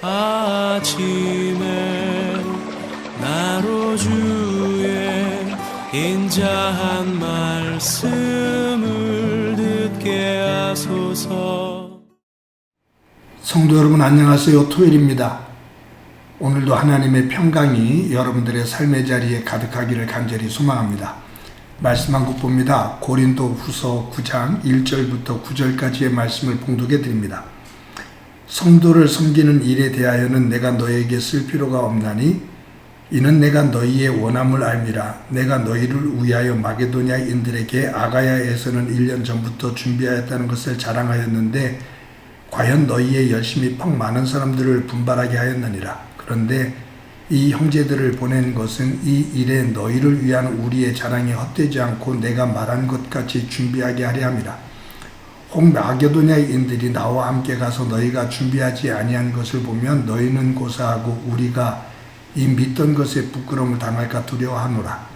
아침에 나로 주의 인자한 말씀을 듣게 하소서. 성도 여러분 안녕하세요. 토요일입니다. 오늘도 하나님의 평강이 여러분들의 삶의 자리에 가득하기를 간절히 소망합니다. 말씀 한 곡 봅니다. 고린도 후서 9장 1절부터 9절까지의 말씀을 봉독해 드립니다. 성도를 섬기는 일에 대하여는 내가 너에게 쓸 필요가 없나니 이는 내가 너희의 원함을 알미라. 내가 너희를 위하여 마게도냐인들에게 아가야에서는 1년 전부터 준비하였다는 것을 자랑하였는데 과연 너희의 열심이 퍽 많은 사람들을 분발하게 하였느니라. 그런데 이 형제들을 보낸 것은 이 일에 너희를 위한 우리의 자랑이 헛되지 않고 내가 말한 것 같이 준비하게 하려 함이라. 혹 마게도냐인들이 나와 함께 가서 너희가 준비하지 아니한 것을 보면 너희는 고사하고 우리가 이 믿던 것에 부끄러움을 당할까 두려워하노라.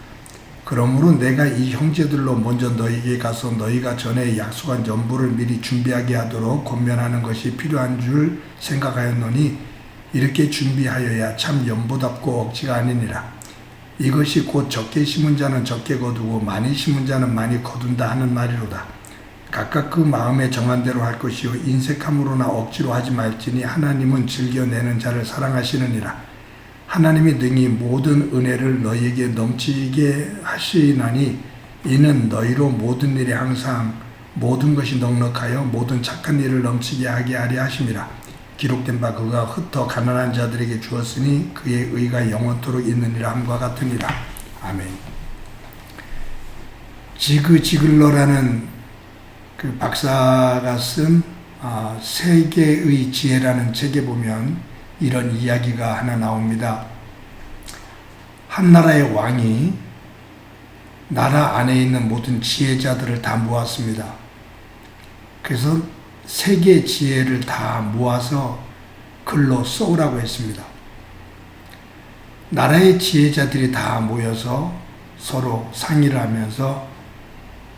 그러므로 내가 이 형제들로 먼저 너희에게 가서 너희가 전에 약속한 전부를 미리 준비하게 하도록 권면하는 것이 필요한 줄 생각하였노니 이렇게 준비하여야 참 연보답고 억지가 아니니라. 이것이 곧 적게 심은 자는 적게 거두고 많이 심은 자는 많이 거둔다 하는 말이로다. 각각 그 마음에 정한 대로 할 것이요 인색함으로나 억지로 하지 말지니 하나님은 즐겨내는 자를 사랑하시느니라. 하나님이 능히 모든 은혜를 너희에게 넘치게 하시나니 이는 너희로 모든 일에 항상 모든 것이 넉넉하여 모든 착한 일을 넘치게 하게 하려 하심이라. 기록된 바 그가 흩어 가난한 자들에게 주었으니 그의 의가 영원토록 있느니라 함과 같으니라. 아멘. 지글러라는 그 박사가 쓴 세계의 지혜라는 책에 보면 이런 이야기가 하나 나옵니다. 한 나라의 왕이 나라 안에 있는 모든 지혜자들을 다 모았습니다. 그래서 세계 지혜를 다 모아서 글로 써오라고 했습니다. 나라의 지혜자들이 다 모여서 서로 상의를 하면서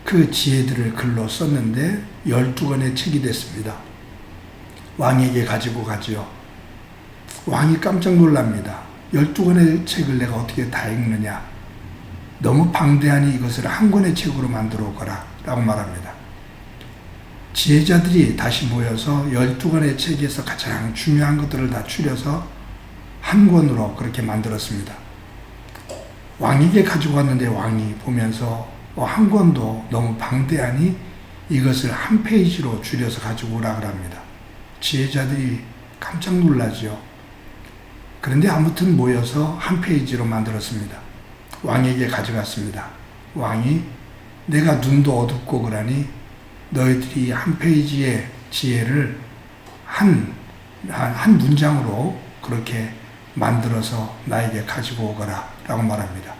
그 지혜들을 글로 썼는데 12권의 책이 됐습니다. 왕에게 가지고 가지요. 왕이 깜짝 놀랍니다. 12권의 책을 내가 어떻게 다 읽느냐. 너무 방대하니 이것을 한 권의 책으로 만들어 오거라 라고 말합니다. 지혜자들이 다시 모여서 12권의 책에서 가장 중요한 것들을 다 추려서 한 권으로 그렇게 만들었습니다. 왕에게 가지고 왔는데 왕이 보면서 한 권도 너무 방대하니 이것을 한 페이지로 줄여서 가지고 오라 그럽니다. 지혜자들이 깜짝 놀라죠. 그런데 아무튼 모여서 한 페이지로 만들었습니다. 왕에게 가져갔습니다. 왕이 내가 눈도 어둡고 그러니 너희들이 한 페이지의 지혜를 한 문장으로 그렇게 만들어서 나에게 가지고 오거라 라고 말합니다.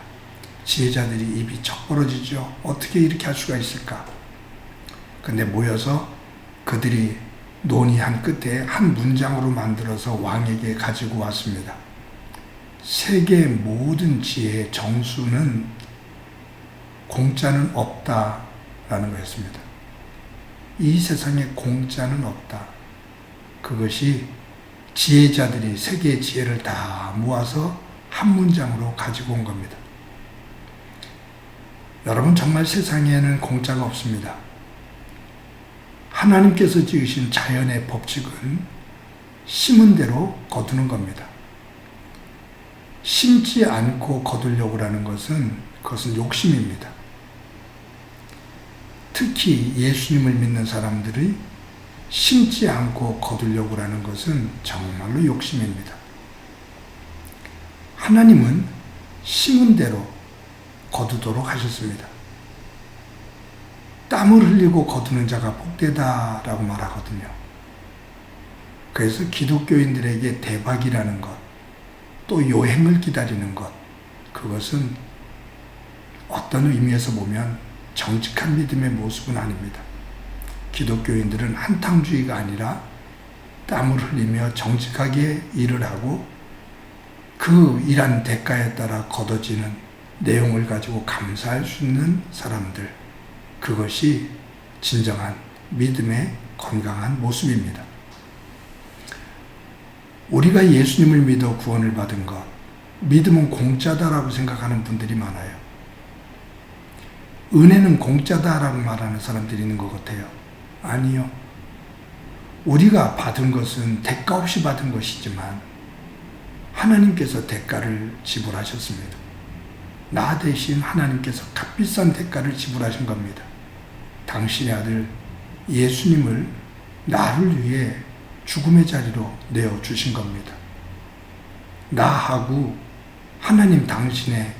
지혜자들이 입이 척 벌어지죠. 어떻게 이렇게 할 수가 있을까? 근데 모여서 그들이 논의한 끝에 한 문장으로 만들어서 왕에게 가지고 왔습니다. 세계 모든 지혜의 정수는 공짜는 없다라는 거였습니다. 이 세상에 공짜는 없다. 그것이 지혜자들이 세계의 지혜를 다 모아서 한 문장으로 가지고 온 겁니다. 여러분, 정말 세상에는 공짜가 없습니다. 하나님께서 지으신 자연의 법칙은 심은 대로 거두는 겁니다. 심지 않고 거두려고 하는 것은 그것은 욕심입니다. 특히 예수님을 믿는 사람들이 심지 않고 거두려고 하는 것은 정말로 욕심입니다. 하나님은 심은 대로 거두도록 하셨습니다. 땀을 흘리고 거두는 자가 복되다라고 말하거든요. 그래서 기독교인들에게 대박이라는 것, 또 요행을 기다리는 것, 그것은 어떤 의미에서 보면 정직한 믿음의 모습은 아닙니다. 기독교인들은 한탕주의가 아니라 땀을 흘리며 정직하게 일을 하고 그 일한 대가에 따라 거둬지는 내용을 가지고 감사할 수 있는 사람들, 그것이 진정한 믿음의 건강한 모습입니다. 우리가 예수님을 믿어 구원을 받은 것, 믿음은 공짜다라고 생각하는 분들이 많아요. 은혜는 공짜다라고 말하는 사람들이 있는 것 같아요. 아니요. 우리가 받은 것은 대가 없이 받은 것이지만 하나님께서 대가를 지불하셨습니다. 나 대신 하나님께서 값비싼 대가를 지불하신 겁니다. 당신의 아들 예수님을 나를 위해 죽음의 자리로 내어주신 겁니다. 나하고 하나님 당신의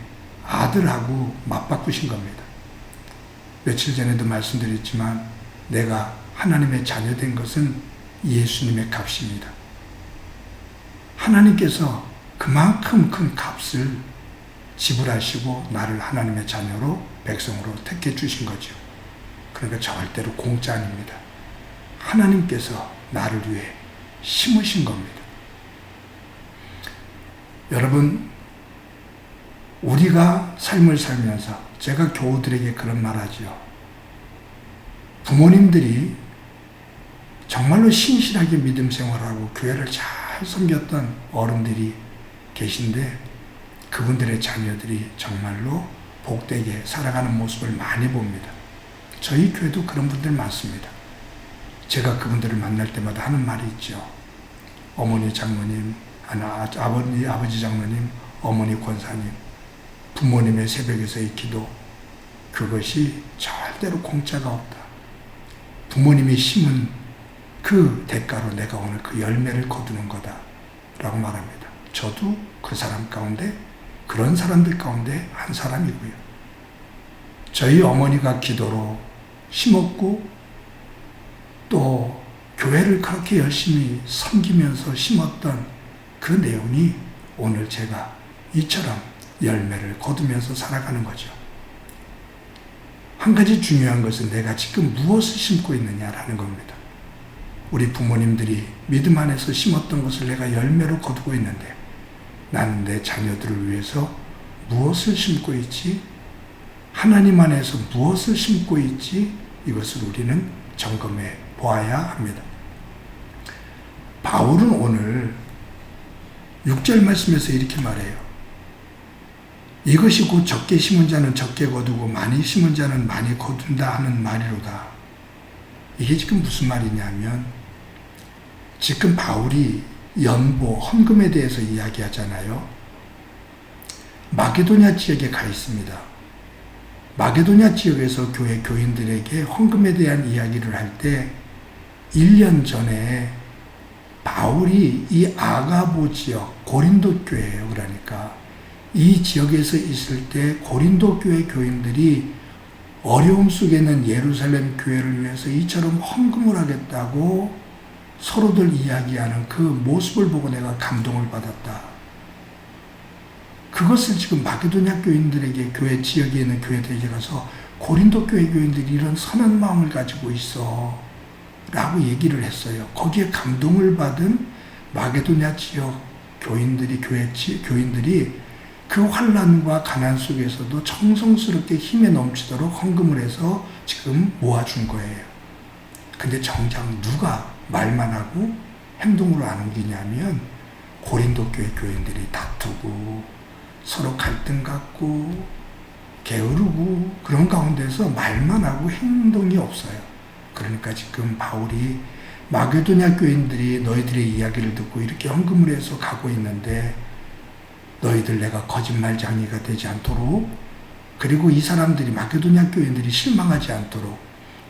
아들하고 맞바꾸신 겁니다. 며칠 전에도 말씀드렸지만 내가 하나님의 자녀 된 것은 예수님의 값입니다. 하나님께서 그만큼 큰 값을 지불하시고 나를 하나님의 자녀로 백성으로 택해 주신 거죠. 그러니까 절대로 공짜 아닙니다. 하나님께서 나를 위해 심으신 겁니다. 여러분, 우리가 삶을 살면서 제가 교우들에게 그런 말 하죠. 부모님들이 정말로 신실하게 믿음 생활하고 교회를 잘 섬겼던 어른들이 계신데 그분들의 자녀들이 정말로 복되게 살아가는 모습을 많이 봅니다. 저희 교회도 그런 분들 많습니다. 제가 그분들을 만날 때마다 하는 말이 있죠. 어머니 장로님, 아버지 장로님, 어머니 권사님, 부모님의 새벽에서의 기도, 그것이 절대로 공짜가 없다. 부모님이 심은 그 대가로 내가 오늘 그 열매를 거두는 거다 라고 말합니다. 저도 그 사람 가운데, 그런 사람들 가운데 한 사람이고요. 저희 어머니가 기도로 심었고 또 교회를 그렇게 열심히 섬기면서 심었던 그 내용이 오늘 제가 이처럼 열매를 거두면서 살아가는 거죠. 한 가지 중요한 것은 내가 지금 무엇을 심고 있느냐라는 겁니다. 우리 부모님들이 믿음 안에서 심었던 것을 내가 열매로 거두고 있는데 나는 내 자녀들을 위해서 무엇을 심고 있지? 하나님 안에서 무엇을 심고 있지? 이것을 우리는 점검해 보아야 합니다. 바울은 오늘 6절 말씀에서 이렇게 말해요. 이것이 곧 적게 심은 자는 적게 거두고 많이 심은 자는 많이 거둔다 하는 말이로다. 이게 지금 무슨 말이냐면 지금 바울이 연보, 헌금에 대해서 이야기하잖아요. 마게도냐 지역에 가 있습니다. 마게도냐 지역에서 교회 교인들에게 헌금에 대한 이야기를 할 때 1년 전에 바울이 이 아가보 지역, 고린도 교회예요. 그러니까 이 지역에서 있을 때 고린도 교회 교인들이 어려움 속에 있는 예루살렘 교회를 위해서 이처럼 헌금을 하겠다고 서로들 이야기하는 그 모습을 보고 내가 감동을 받았다. 그것을 지금 마게도냐 교인들에게 교회 지역에 있는 교회들에게 가서 고린도 교회 교인들이 이런 선한 마음을 가지고 있어 라고 얘기를 했어요. 거기에 감동을 받은 마게도냐 지역 교인들이 교인들이 그 환난과 가난 속에서도 정성스럽게 힘에 넘치도록 헌금을 해서 지금 모아준 거예요. 근데 정작 누가 말만 하고 행동으로 안 옮기냐면 고린도 교회 교인들이 다투고 서로 갈등 갖고 게으르고 그런 가운데서 말만 하고 행동이 없어요. 그러니까 지금 바울이 마게도냐 교인들이 너희들의 이야기를 듣고 이렇게 헌금을 해서 가고 있는데 너희들 내가 거짓말쟁이가 되지 않도록 그리고 이 사람들이 마게도냐 교인들이 실망하지 않도록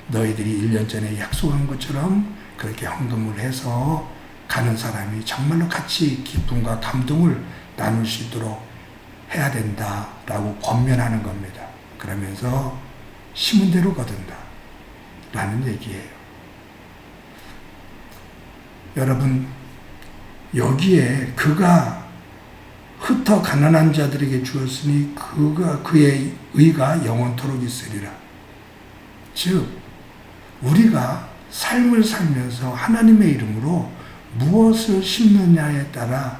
너희들이 1년 전에 약속한 것처럼 그렇게 헌금을 해서 가는 사람이 정말로 같이 기쁨과 감동을 나눌 수 있도록 해야 된다라고 권면하는 겁니다. 그러면서 심은 대로 거둔다 라는 얘기예요. 여러분, 여기에 그가 흩어 가난한 자들에게 주었으니 그의 의가 영원토록 있으리라. 즉 우리가 삶을 살면서 하나님의 이름으로 무엇을 심느냐에 따라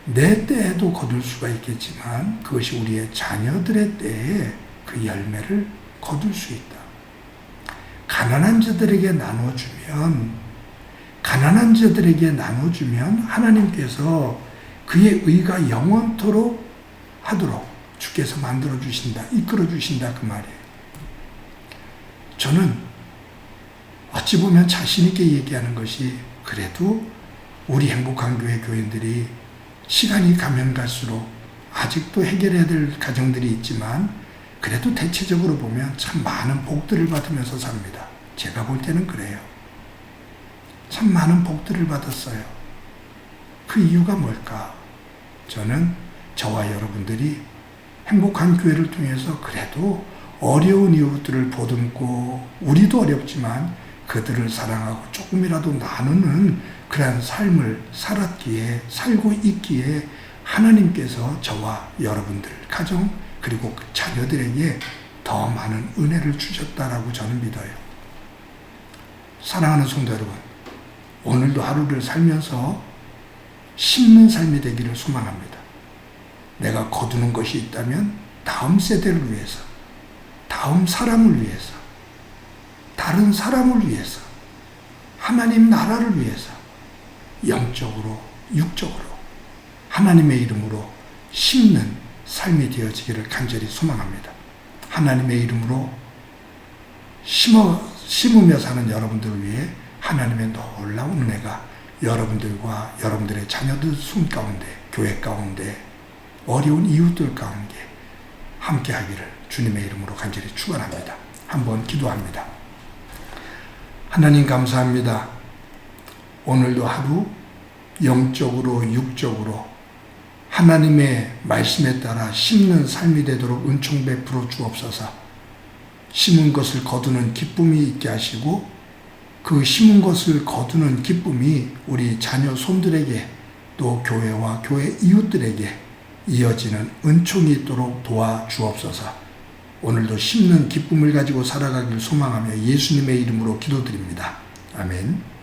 내 때에도 거둘 수가 있겠지만 그것이 우리의 자녀들의 때에 그 열매를 거둘 수 있다. 가난한 자들에게 나눠주면 가난한 자들에게 나눠주면 하나님께서 그의 의가 영원토록 하도록 주께서 만들어주신다, 이끌어주신다, 그 말이에요. 저는 어찌 보면 자신있게 얘기하는 것이, 그래도 우리 행복한 교회 교인들이 시간이 가면 갈수록 아직도 해결해야 될 가정들이 있지만, 그래도 대체적으로 보면 참 많은 복들을 받으면서 삽니다. 제가 볼 때는 그래요. 참 많은 복들을 받았어요. 그 이유가 뭘까? 저는 저와 여러분들이 행복한 교회를 통해서 그래도 어려운 이웃들을 보듬고, 우리도 어렵지만 그들을 사랑하고 조금이라도 나누는 그러한 삶을 살고 있기에 하나님께서 저와 여러분들, 가정, 그리고 그 자녀들에게 더 많은 은혜를 주셨다라고 저는 믿어요. 사랑하는 성도 여러분, 오늘도 하루를 살면서 심는 삶이 되기를 소망합니다. 내가 거두는 것이 있다면 다음 세대를 위해서, 다음 사람을 위해서, 다른 사람을 위해서, 하나님 나라를 위해서, 영적으로, 육적으로 하나님의 이름으로 심는 삶이 되어지기를 간절히 소망합니다. 하나님의 이름으로 심으며 사는 여러분들을 위해 하나님의 놀라운 은혜가 여러분들과 여러분들의 자녀들 숨 가운데, 교회 가운데, 어려운 이웃들 가운데 함께 하기를 주님의 이름으로 간절히 축원합니다. 한번 기도합니다. 하나님 감사합니다. 오늘도 하루 영적으로, 육적으로 하나님의 말씀에 따라 심는 삶이 되도록 은총 베풀어 주옵소서. 심은 것을 거두는 기쁨이 있게 하시고, 그 심은 것을 거두는 기쁨이 우리 자녀 손들에게, 또 교회와 교회 이웃들에게 이어지는 은총이 있도록 도와주옵소서. 오늘도 심는 기쁨을 가지고 살아가길 소망하며 예수님의 이름으로 기도드립니다. 아멘.